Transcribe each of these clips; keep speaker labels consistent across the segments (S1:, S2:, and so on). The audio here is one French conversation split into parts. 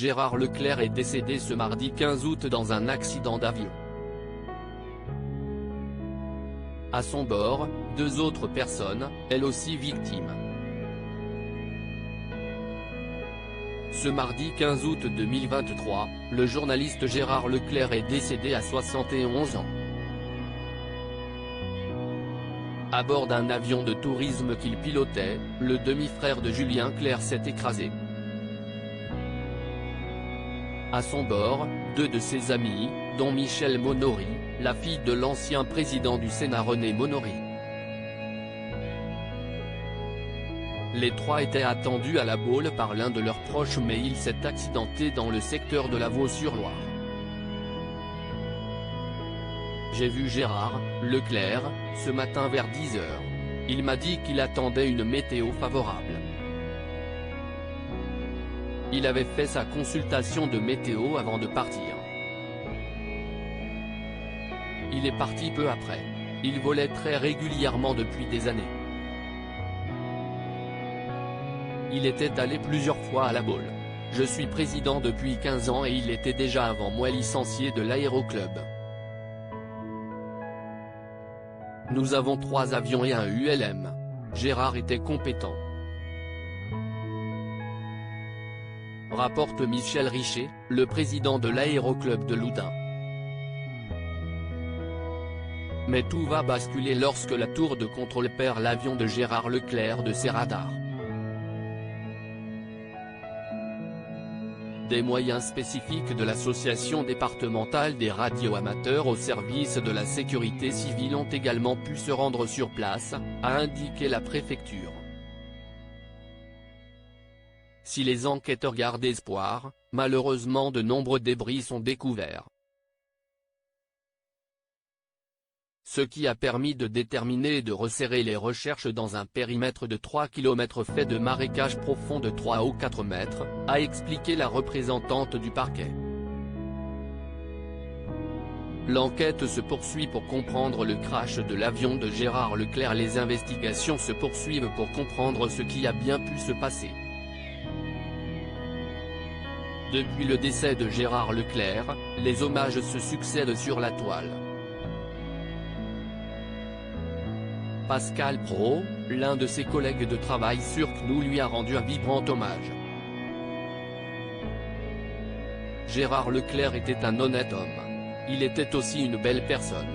S1: Gérard Leclerc est décédé ce mardi 15 août dans un accident d'avion. À son bord, 2 autres personnes, elles aussi victimes. Ce mardi 15 août 2023, le journaliste Gérard Leclerc est décédé à 71 ans. À bord d'un avion de tourisme qu'il pilotait, le demi-frère de Julien Clerc s'est écrasé. À son bord, 2 de ses amis, dont Michèle Monory, la fille de l'ancien président du Sénat René Monory. Les 3 étaient attendus à La Baule par l'un de leurs proches, mais il s'est accidenté dans le secteur de la Vaux-sur-Loire. J'ai vu Gérard Leclerc, ce matin vers 10 h. Il m'a dit qu'il attendait une météo favorable. Il avait fait sa consultation de météo avant de partir. Il est parti peu après. Il volait très régulièrement depuis des années. Il était allé plusieurs fois à La Baule. Je suis président depuis 15 ans et il était déjà avant moi licencié de l'Aéroclub. Nous avons 3 avions et un ULM. Gérard était compétent. Rapporte Michel Richet, le président de l'Aéroclub de Loudun. Mais tout va basculer lorsque la tour de contrôle perd l'avion de Gérard Leclerc de ses radars. Des moyens spécifiques de l'association départementale des radioamateurs au service de la sécurité civile ont également pu se rendre sur place, a indiqué la préfecture. Si les enquêteurs gardent espoir, malheureusement de nombreux débris sont découverts. Ce qui a permis de déterminer et de resserrer les recherches dans un périmètre de 3 km fait de marécage profond de 3 ou 4 mètres, a expliqué la représentante du parquet. L'enquête se poursuit pour comprendre le crash de l'avion de Gérard Leclerc. Les investigations se poursuivent pour comprendre ce qui a bien pu se passer. Depuis le décès de Gérard Leclerc, les hommages se succèdent sur la toile. Pascal Praud, l'un de ses collègues de travail sur CNews, lui a rendu un vibrant hommage. Gérard Leclerc était un honnête homme. Il était aussi une belle personne.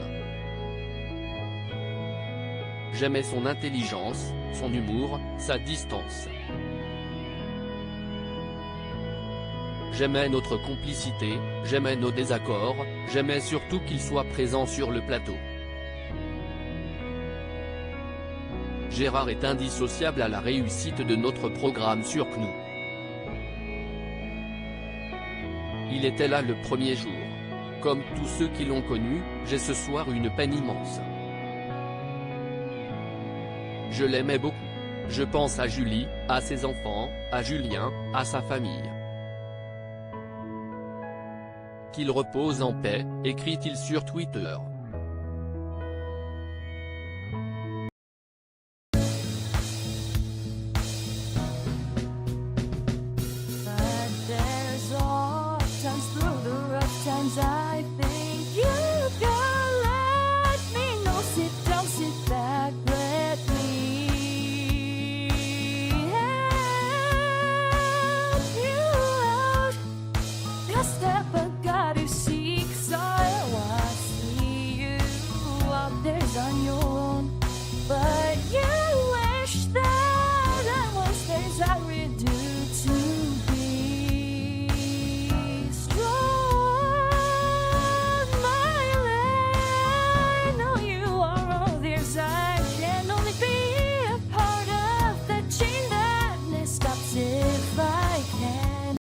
S1: J'aimais son intelligence, son humour, sa distance. J'aimais notre complicité, j'aimais nos désaccords, j'aimais surtout qu'il soit présent sur le plateau. Gérard est indissociable à la réussite de notre programme sur CNews. Il était là le premier jour. Comme tous ceux qui l'ont connu, j'ai ce soir une peine immense. Je l'aimais beaucoup. Je pense à Julie, à ses enfants, à Julien, à sa famille. Qu'il repose en paix, écrit-il sur Twitter.